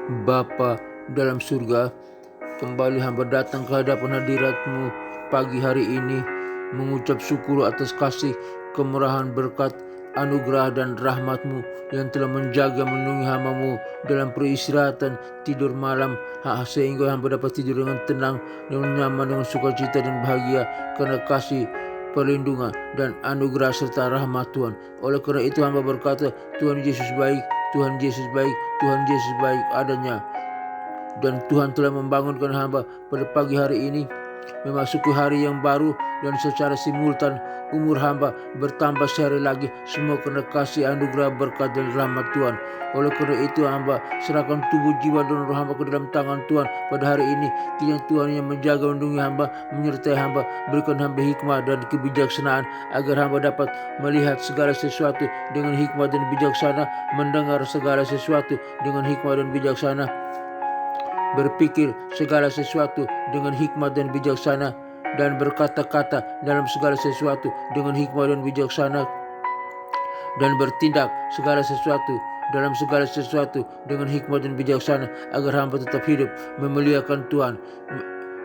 Bapa dalam surga, kembali hamba datang ke hadapan hadirat-Mu pagi hari ini, mengucap syukur atas kasih, kemurahan, berkat, anugerah dan rahmat-Mu yang telah menjaga melindungi hamba-Mu dalam peristirahatan tidur malam, sehingga hamba dapat tidur dengan tenang, dengan nyaman, dengan sukacita dan bahagia karena kasih, perlindungan dan anugerah serta rahmat Tuhan. Oleh karena itu hamba berkata, Tuhan Yesus baik, Tuhan Yesus baik, Tuhan Yesus baik adanya. Dan Tuhan telah membangunkan hamba pada pagi hari ini memasuki hari yang baru, dan secara simultan umur hamba bertambah sehari lagi, semua karena kasih, anugerah, berkat dan rahmat Tuhan. Oleh karena itu hamba serahkan tubuh, jiwa dan roh hamba ke dalam tangan Tuhan pada hari ini. Kiranya Tuhan yang menjaga, melindungi hamba, menyertai hamba, berikan hamba hikmah dan kebijaksanaan agar hamba dapat melihat segala sesuatu dengan hikmah dan bijaksana, mendengar segala sesuatu dengan hikmah dan bijaksana, berpikir segala sesuatu dengan hikmat dan bijaksana, dan berkata-kata dalam segala sesuatu dengan hikmat dan bijaksana, dan bertindak segala sesuatu dalam segala sesuatu dengan hikmat dan bijaksana, agar hamba tetap hidup memuliakan Tuhan,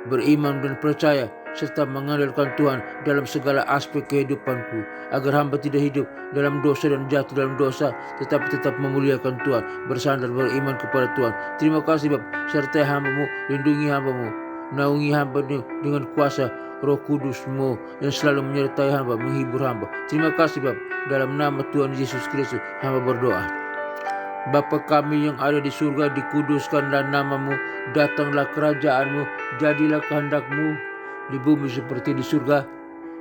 beriman dan percaya serta mengandalkan Tuhan dalam segala aspek kehidupanku, agar hamba tidak hidup dalam dosa dan jatuh dalam dosa, tetapi tetap memuliakan Tuhan, bersandar beriman kepada Tuhan. Terima kasih Bapa, sertai hamba-Mu, lindungi hamba-Mu, naungi hamba dengan kuasa Roh Kudus-Mu yang selalu menyertai hamba, menghibur hamba. Terima kasih Bapa, dalam nama Tuhan Yesus Kristus hamba berdoa. Bapa kami yang ada di surga, dikuduskanlah nama-Mu, datanglah kerajaan-Mu, jadilah kehendak-Mu di bumi seperti di surga.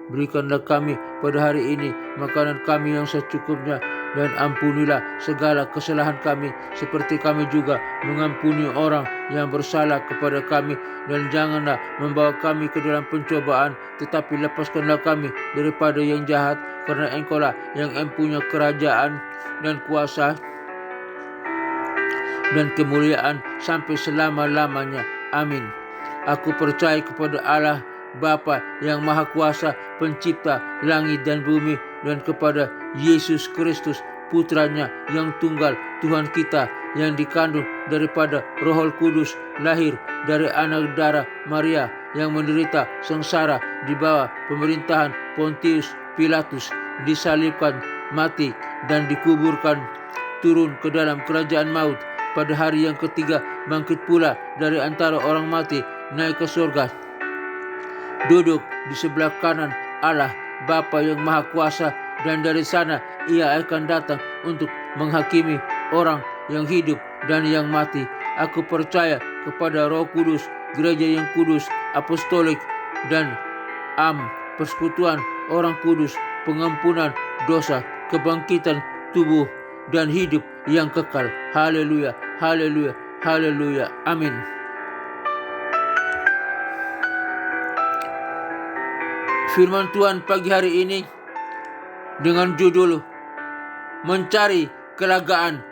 Berikanlah kami pada hari ini makanan kami yang secukupnya, dan ampunilah segala kesalahan kami seperti kami juga mengampuni orang yang bersalah kepada kami, dan janganlah membawa kami ke dalam pencobaan, tetapi lepaskanlah kami daripada yang jahat, karena Engkau-lah yang mempunyai kerajaan dan kuasa dan kemuliaan sampai selama-lamanya. Amin. Aku percaya kepada Allah Bapa yang Maha Kuasa, pencipta langit dan bumi, dan kepada Yesus Kristus, Putranya yang tunggal, Tuhan kita, yang dikandung daripada Roh Kudus, lahir dari anak darah Maria, yang menderita sengsara di bawah pemerintahan Pontius Pilatus, disalibkan, mati, dan dikuburkan, turun ke dalam kerajaan maut, pada hari yang ketiga bangkit pula dari antara orang mati, naik ke surga, duduk di sebelah kanan Allah Bapa yang Maha Kuasa, dan dari sana Ia akan datang untuk menghakimi orang yang hidup dan yang mati. Aku percaya kepada Roh Kudus, gereja yang kudus, apostolik, dan persekutuan orang kudus, pengampunan dosa, kebangkitan tubuh, dan hidup yang kekal. Haleluya, haleluya, haleluya. Amin. Firman Tuhan pagi hari ini dengan judul mencari kelegaan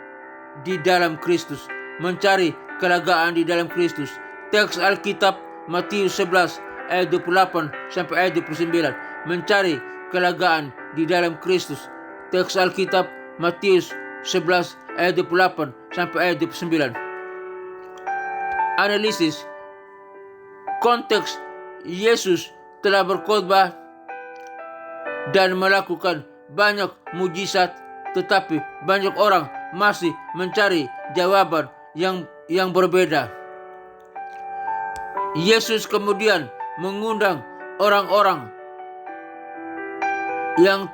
di dalam Kristus. Mencari kelegaan di dalam Kristus. Teks Alkitab Matius 11 ayat 28 sampai ayat 29. Mencari kelegaan di dalam Kristus. Teks Alkitab Matius 11 ayat 28 sampai ayat 29. Analisis konteks: Yesus telah berkhotbah dan melakukan banyak mujizat, tetapi banyak orang masih mencari jawaban yang berbeda. Yesus kemudian mengundang orang-orang yang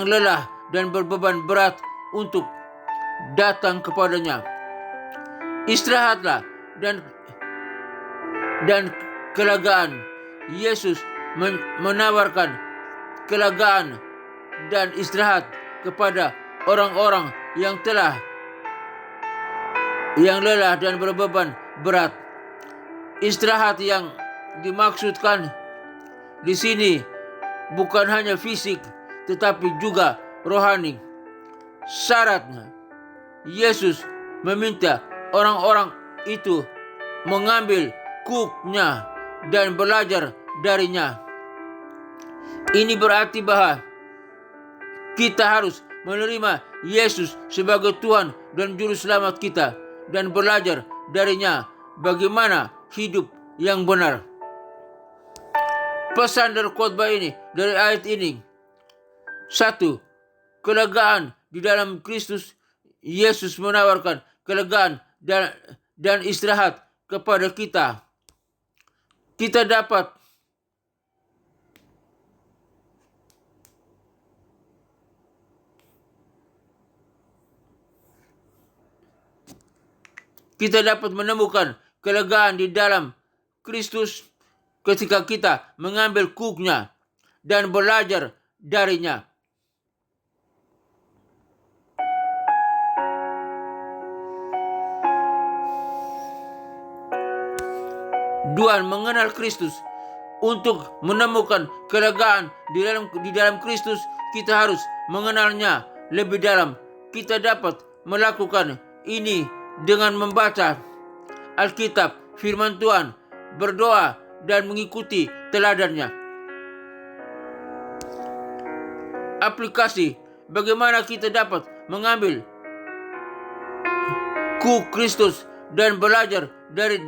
lelah dan berbeban berat untuk datang kepadanya. Istirahatlah dan kelegaan. Yesus menawarkan kelegaan dan istirahat kepada orang-orang yang lelah dan berbeban berat. Istirahat yang dimaksudkan di sini bukan hanya fisik, tetapi juga rohani. Syaratnya, Yesus meminta orang-orang itu mengambil kuknya dan belajar darinya. Ini berarti bahwa kita harus menerima Yesus sebagai Tuhan dan Juru Selamat kita dan belajar darinya bagaimana hidup yang benar. Pesan dari khotbah ini, dari ayat ini. 1. Kelegaan di dalam Kristus. Yesus menawarkan kelegaan dan istirahat kepada kita. Kita dapat menemukan kelegaan di dalam Kristus ketika kita mengambil kuknya dan belajar darinya. Dua, mengenal Kristus. Untuk menemukan kelegaan di dalam Kristus, kita harus mengenalnya lebih dalam. Kita dapat melakukan ini dengan membaca Alkitab, firman Tuhan, berdoa, dan mengikuti teladannya. Aplikasi, bagaimana kita dapat mengambil kuk Kristus dan belajar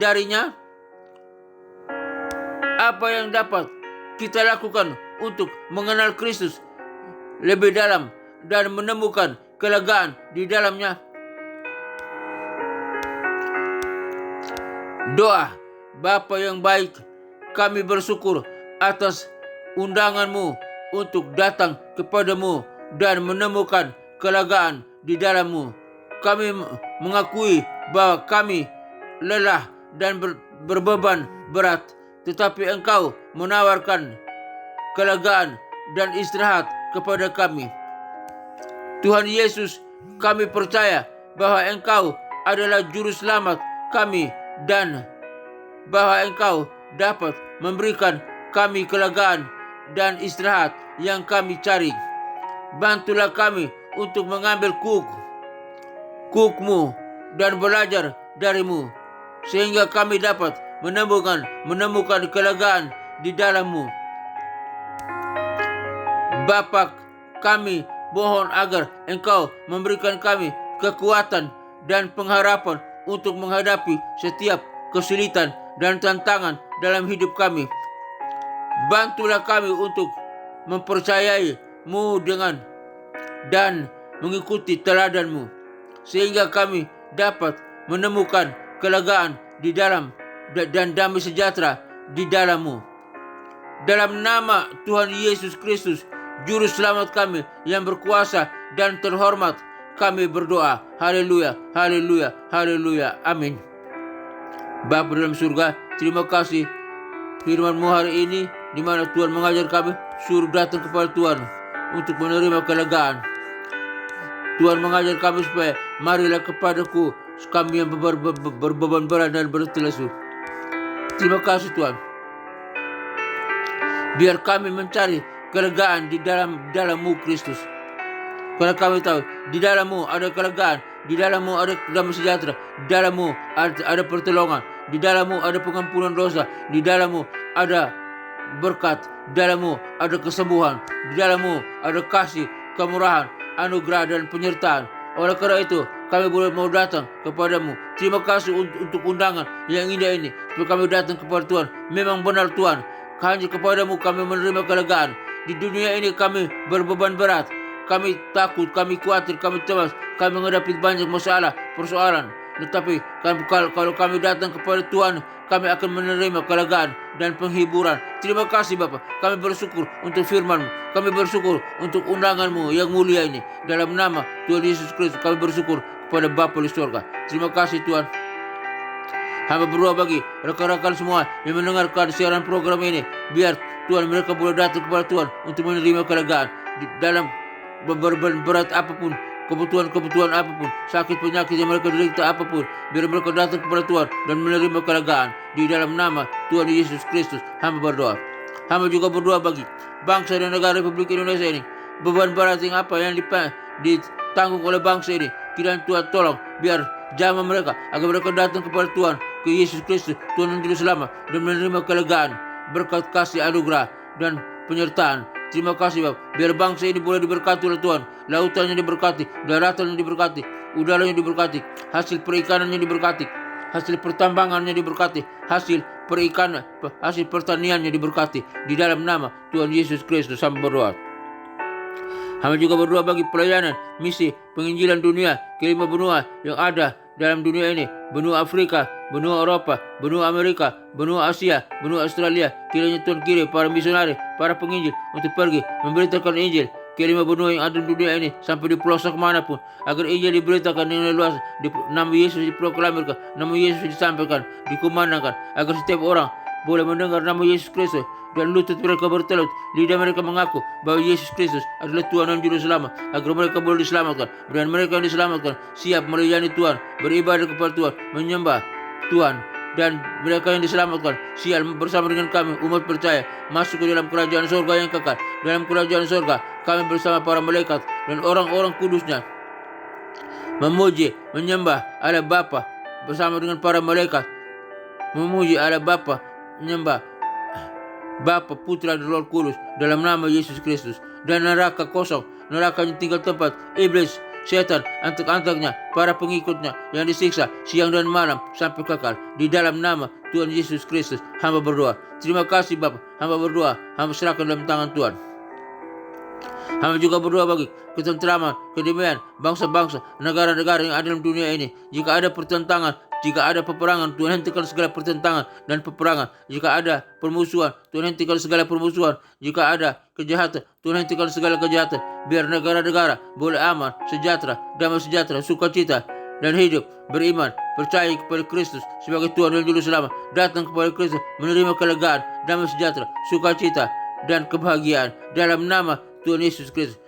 darinya. Apa yang dapat kita lakukan untuk mengenal Kristus lebih dalam dan menemukan kelegaan di dalamnya? Doa. Bapa yang baik, kami bersyukur atas undangan-Mu untuk datang kepadamu dan menemukan kelegaan di dalam-Mu. Kami mengakui bahwa kami lelah dan berbeban berat, tetapi Engkau menawarkan kelegaan dan istirahat kepada kami. Tuhan Yesus, kami percaya bahwa Engkau adalah Juru Selamat kami dan bahwa Engkau dapat memberikan kami kelegaan dan istirahat yang kami cari. Bantulah kami untuk mengambil kuk-Mu dan belajar dari-Mu, sehingga kami dapat menemukan kelegaan di dalam-Mu. Bapa, kami mohon agar Engkau memberikan kami kekuatan dan pengharapan untuk menghadapi setiap kesulitan dan tantangan dalam hidup kami. Bantulah kami untuk mempercayai-Mu dan mengikuti teladan-Mu, sehingga kami dapat menemukan kelegaan di dalam dan damai sejahtera di dalam-Mu. Dalam nama Tuhan Yesus Kristus, Juru Selamat kami yang berkuasa dan terhormat, kami berdoa. Haleluya, haleluya, haleluya. Amin. Bapa dalam surga, terima kasih firman-Mu hari ini, di mana Tuhan mengajar kami suruh datang kepada Tuhan untuk menerima kelegaan. Tuhan mengajar kami supaya marilah kepadaku kami yang berbeban berat dan berletih lesu. Terima kasih Tuhan. Biar kami mencari kelegaan di dalam-Mu Kristus. Karena kami tahu di dalam-Mu ada kelegaan, di dalam-Mu ada damai sejahtera, di dalam-Mu ada pertolongan, di dalam-Mu ada pengampunan dosa, di dalam-Mu ada berkat, di dalam-Mu ada kesembuhan, di dalam-Mu ada kasih, kemurahan, anugerah dan penyertaan. Oleh karena itu kami boleh mau datang kepadamu. Terima kasih untuk undangan yang indah ini, supaya kami datang kepada Tuhan. Memang benar Tuhan, hanya kepadamu kami menerima kelegaan. Di dunia ini kami berbeban berat, kami takut, kami khawatir, kami cemas, kami menghadapi banyak masalah, persoalan. Tetapi kalau kami datang kepada Tuhan, kami akan menerima kelegaan dan penghiburan. Terima kasih Bapa. Kami bersyukur untuk firman-Mu. Kami bersyukur untuk undangan-Mu yang mulia ini. Dalam nama Tuhan Yesus Kristus kami bersyukur kepada Bapa di surga. Terima kasih Tuhan. Hamba berdoa bagi rekan-rekan semua yang mendengarkan siaran program ini, biar Tuhan mereka boleh datang kepada Tuhan untuk menerima kelegaan di dalam beban berat apapun, kebutuhan apapun, sakit penyakit yang mereka derita apapun, biar mereka datang kepada Tuhan dan menerima kelegaan di dalam nama Tuhan Yesus Kristus. Hamba berdoa. Hamba juga berdoa bagi bangsa dan negara Republik Indonesia ini, beban berat yang ditanggung oleh bangsa ini, kiranya Tuhan tolong biar jamah mereka, agar mereka datang kepada Tuhan, ke Yesus Kristus, Tuhan dan Juru Selamat, dan menerima kelegaan, berkat kasih anugerah dan penyertaan Terima kasih Bapak. Biar bangsa ini boleh diberkati oleh Tuhan. Lautannya diberkati, daratannya diberkati, udaranya diberkati, hasil perikanannya diberkati, hasil pertambangannya diberkati, hasil perikanan, hasil pertaniannya diberkati. Di dalam nama Tuhan Yesus Kristus hamba berdoa. Hamba juga berdoa bagi pelayanan, misi, penginjilan dunia, kelima benua yang ada dalam dunia ini. Benua Afrika, benua Eropa, benua Amerika, benua Asia, benua Australia. Kiranya Tuhan kirim para misionari, para penginjil untuk pergi memberitakan Injil kelima benua yang ada di dunia ini sampai di pelosok manapun, agar Injil diberitakan dengan luas, nama Yesus diproklamirkan, nama Yesus disampaikan, dikumandangkan, agar setiap orang boleh mendengar nama Yesus Kristus dan lutut mereka bertelut, lidah mereka mengaku bahwa Yesus Kristus adalah Tuhan dan Juru Selamat, agar mereka boleh diselamatkan. Dan mereka yang diselamatkan siap melayani Tuhan, beribadah kepada Tuhan, menyembah Tuhan. Dan mereka yang diselamatkan siap bersama dengan kami umat percaya masuk ke dalam kerajaan surga yang kekal. Dalam kerajaan surga kami bersama para malaikat dan orang-orang kudusnya memuji, menyembah Allah Bapa bersama dengan para malaikat, memuji Allah Bapa, menyembah Bapa, Putra dan Roh Kudus dalam nama Yesus Kristus. Dan neraka kosong, neraka yang tinggal tempat iblis, setan, antek-anteknya, para pengikutnya yang disiksa siang dan malam sampai kekal. Di dalam nama Tuhan Yesus Kristus hamba berdoa. Terima kasih Bapa, hamba berdoa, hamba serahkan dalam tangan Tuhan. Hamba juga berdoa bagi ketentraman, kedamaian bangsa-bangsa, negara-negara yang ada dalam dunia ini. Jika ada pertentangan, jika ada peperangan, Tuhan hentikan segala pertentangan dan peperangan. Jika ada permusuhan, Tuhan hentikan segala permusuhan. Jika ada kejahatan, Tuhan hentikan segala kejahatan. Biar negara-negara boleh aman, sejahtera, damai sejahtera, sukacita, dan hidup beriman, percaya kepada Kristus sebagai Tuhan dan Juru Selamat. Datang kepada Kristus, menerima kelegaan, damai sejahtera, sukacita, dan kebahagiaan dalam nama Tuhan Yesus Kristus.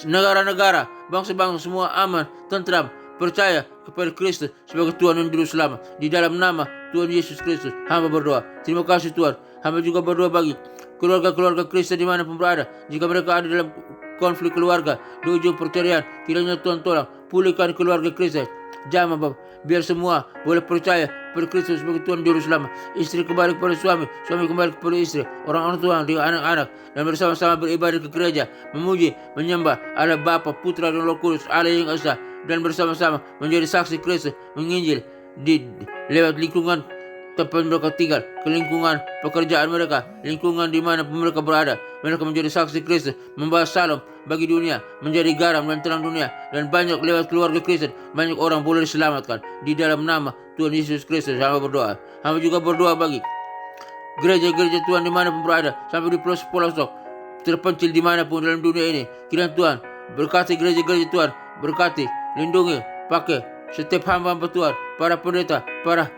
Negara-negara, bangsa-bangsa semua aman, tentram, percaya kepada Kristus sebagai Tuhan dan Juru Selamat. Di dalam nama Tuhan Yesus Kristus hamba berdoa. Terima kasih Tuhan. Hamba juga berdoa bagi keluarga-keluarga Kristen dimanapun berada. Jika mereka ada dalam konflik keluarga, di ujung perceraian, kiranya Tuhan tolong pulihkan keluarga Kristen. Jamah Bapak, biar semua boleh percaya pada Kristus sebagai Tuhan Juru Selamat. Istri kembali kepada suami, suami kembali kepada istri, orang-orang tua dengan anak-anak, dan bersama-sama beribadah ke gereja, memuji, menyembah Allah Bapa, Putra dan Roh Kudus, Allah yang esa, dan bersama-sama menjadi saksi Kristus, menginjil di lewat lingkungan tempat mereka tinggal, ke lingkungan pekerjaan mereka, lingkungan di mana mereka berada. Mereka menjadi saksi Kristus, membawa salam bagi dunia, menjadi garam dan terang dunia. Dan banyak lewat keluarga Kristen, banyak orang boleh diselamatkan. Di dalam nama Tuhan Yesus Kristus hamba berdoa. Hamba juga berdoa bagi gereja-gereja Tuhan dimanapun berada, sampai di pelosok terpencil dimanapun dalam dunia ini. Kiranya Tuhan berkati gereja-gereja Tuhan, berkati, lindungi, pakai setiap hamba-hamba Tuhan, para pendeta, para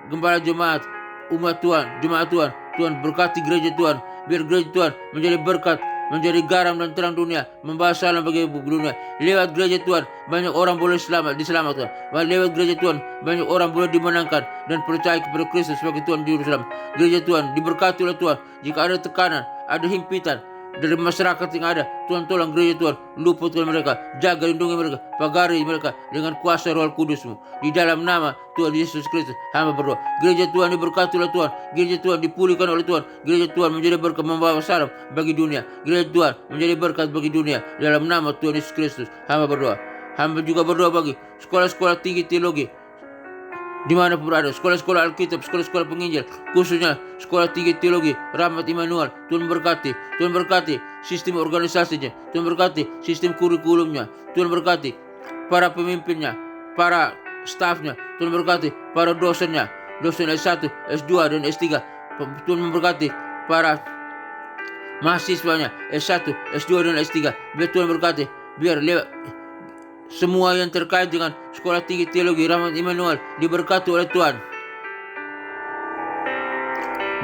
gembala jemaat, umat Tuhan, jemaat Tuhan. Tuhan berkati gereja Tuhan, biar gereja Tuhan menjadi berkat, menjadi garam dan terang dunia, membawa salam bagi dunia. Lewat gereja Tuhan banyak orang boleh diselamatkan. Lewat gereja Tuhan banyak orang boleh dimenangkan dan percaya kepada Kristus sebagai Tuhan Juru Selamat. Gereja Tuhan diberkati oleh Tuhan. Jika ada tekanan, ada himpitan dari masyarakat yang ada, Tuhan tolong gereja Tuhan, luputkan mereka, jaga lindungi mereka, pagari mereka dengan kuasa Roh Kudus-Mu. Di dalam nama Tuhan Yesus Kristus hamba berdoa. Gereja Tuhan diberkati oleh Tuhan, gereja Tuhan dipulihkan oleh Tuhan, gereja Tuhan menjadi berkat, membawa salam bagi dunia. Gereja Tuhan menjadi berkat bagi dunia. Dalam nama Tuhan Yesus Kristus hamba berdoa. Hamba juga berdoa bagi sekolah-sekolah tinggi teologi dimanapun berada, sekolah-sekolah Alkitab, sekolah-sekolah penginjil, khususnya sekolah tinggi teologi Rahmat Immanuel. Tuhan berkati sistem organisasinya, Tuhan berkati sistem kurikulumnya, Tuhan berkati para pemimpinnya, para stafnya, Tuhan berkati para dosennya, dosen S1, S2 dan S3. Tuhan memberkati para mahasiswanya S1, S2 dan S3. Biar Tuhan berkati, biar lewat semua yang terkait dengan sekolah tinggi teologi Rahmat Immanuel diberkati oleh Tuhan.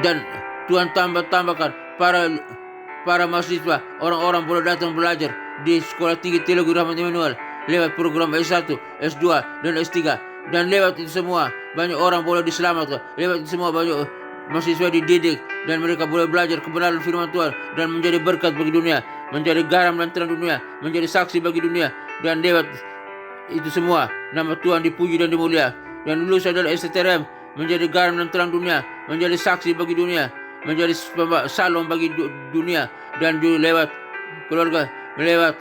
Dan Tuhan tambahkan para mahasiswa, orang-orang boleh datang belajar di sekolah tinggi teologi Rahmat Immanuel lewat program S1, S2 dan S3. Dan lewat itu semua banyak orang boleh diselamatkan. Lewat itu semua banyak mahasiswa dididik dan mereka boleh belajar kebenaran firman Tuhan dan menjadi berkat bagi dunia, menjadi garam dan terang dunia, menjadi saksi bagi dunia. Dan lewat itu semua nama Tuhan dipuji dan dimulia. Dan lulusan dari STRM menjadi garam dan terang dunia, menjadi saksi bagi dunia, menjadi salam bagi dunia. dan juga lewat keluarga, lewat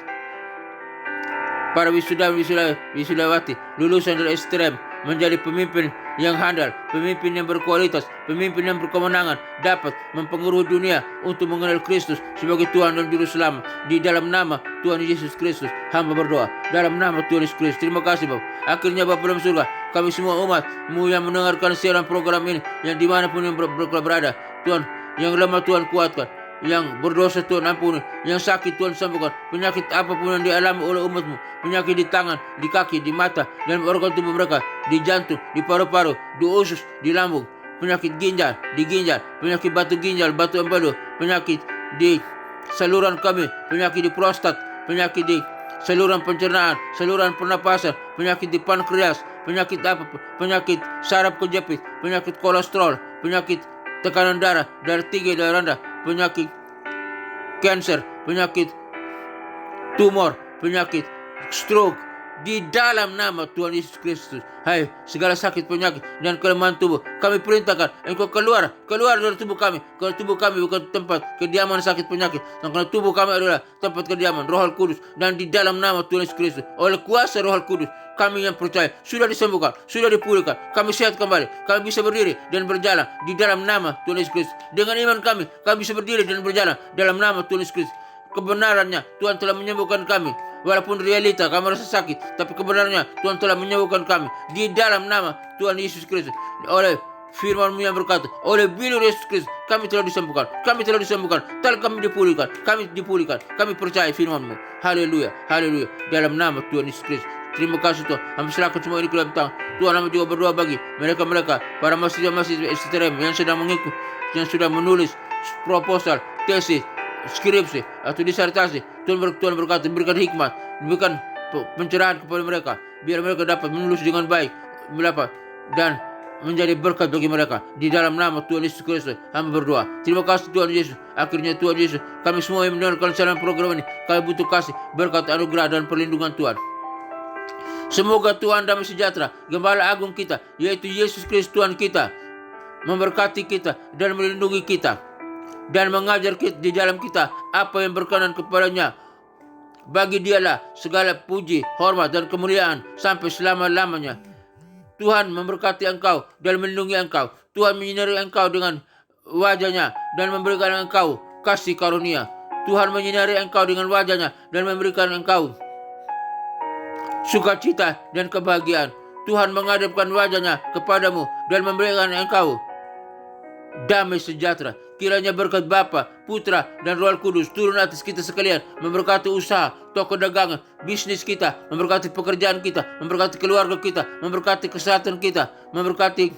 para wisudawati, lulusan dari STM, menjadi pemimpin yang handal, pemimpin yang berkualitas, pemimpin yang berkemenangan, dapat mempengaruhi dunia untuk mengenal Kristus sebagai Tuhan dan Juru Selamat. Di dalam nama Tuhan Yesus Kristus, hamba berdoa. Dalam nama Tuhan Yesus Kristus, terima kasih Bapak. Akhirnya Bapak dalam surga, kami semua umat-Mu yang mendengarkan siaran program ini, yang dimanapun yang berada, Tuhan, yang lemah Tuhan kuatkan, yang berdosa Tuhan ampuni, yang sakit Tuhan sembuhkan, penyakit apapun yang dialami oleh umat-Mu, penyakit di tangan, di kaki, di mata, dan organ tubuh mereka, di jantung, di paru-paru, di usus, di lambung, penyakit ginjal, di ginjal, penyakit batu ginjal, batu empedu, penyakit di saluran kami, penyakit di prostat, penyakit di saluran pencernaan, saluran pernapasan, penyakit di pankreas, penyakit apapun, penyakit saraf kejepit, penyakit kolesterol, penyakit tekanan darah, darah tinggi, darah rendah, penyakit kanker, penyakit tumor, penyakit stroke, di dalam nama Tuhan Yesus Kristus. Hai, segala sakit penyakit dan kelemahan tubuh, kami perintahkan Engkau keluar dari tubuh kami. Karena tubuh kami bukan tempat kediaman sakit penyakit, karena tubuh kami adalah tempat kediaman Roh Kudus. Dan di dalam nama Tuhan Yesus Kristus, oleh kuasa Roh Kudus, kami yang percaya sudah disembuhkan, sudah dipulihkan, kami sehat kembali, kami bisa berdiri dan berjalan di dalam nama Tuhan Yesus Kristus. Dengan iman kami bisa berdiri dan berjalan dalam nama Tuhan Yesus Kristus. Kebenarannya Tuhan telah menyembuhkan kami. Walaupun realita kami rasa sakit, tapi kebenarannya Tuhan telah menyembuhkan kami di dalam nama Tuhan Yesus Kristus. Oleh firman-Mu yang berkata, oleh binu Yesus Kristus kami telah disembuhkan, telah kami dipulihkan, kami percaya firman-Mu. Haleluya, haleluya, dalam nama Tuhan Yesus Kristus. Terima kasih Tuhan. Kami serahkan semua ini ke dalam tangan Tuhan. Kami juga berdoa bagi mereka para mahasiswa STM yang sedang mengikut, yang sudah menulis proposal, tesis, skripsi atau disertasi. Tuhan berkata, berikan hikmat, berikan pencerahan kepada mereka, biar mereka dapat menulis dengan baik, dan menjadi berkat bagi mereka. Di dalam nama Tuhan Yesus Kristus kami berdoa. Terima kasih Tuhan Yesus. Akhirnya Tuhan Yesus, kami semua yang mendengarkan siaran program ini, kami butuh kasih, berkat, anugerah, dan perlindungan Tuhan. Semoga Tuhan damai sejahtera, Gembala Agung kita, yaitu Yesus Kristus Tuhan kita, memberkati kita dan melindungi kita, dan mengajar kita di dalam kita apa yang berkenan kepadanya. Bagi Dialah segala puji, hormat, dan kemuliaan sampai selama-lamanya. Tuhan memberkati engkau dan melindungi engkau. Tuhan menyinari engkau dengan wajahnya dan memberikan engkau kasih karunia. Tuhan menyinari engkau dengan wajahnya dan memberikan engkau sukacita dan kebahagiaan. Tuhan menghadapkan wajahnya kepadamu dan memberikan engkau damai sejahtera. Kiranya berkat Bapa, Putra, dan Roh Kudus turun atas kita sekalian, memberkati usaha, toko dagangan, bisnis kita, memberkati pekerjaan kita, memberkati keluarga kita, memberkati kesehatan kita, memberkati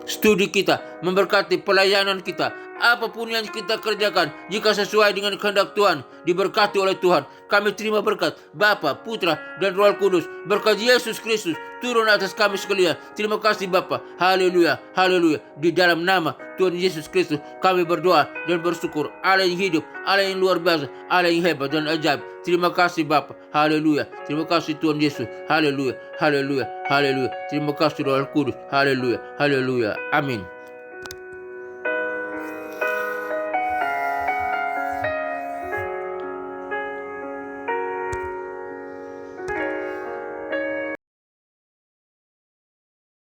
studi kita, memberkati pelayanan kita. Apapun yang kita kerjakan, jika sesuai dengan kehendak Tuhan, diberkati oleh Tuhan. Kami terima berkat Bapa, Putra, dan Roh Kudus. Berkat Yesus Kristus turun atas kami sekalian. Terima kasih Bapa. Haleluya, haleluya. Di dalam nama Tuhan Yesus Kristus kami berdoa dan bersyukur. Allah yang hidup, Allah yang luar biasa, Allah yang hebat dan ajaib. Terima kasih Bapa. Haleluya. Terima kasih Tuhan Yesus. Haleluya, haleluya, haleluya. Terima kasih Roh Kudus. Haleluya, haleluya. Amin.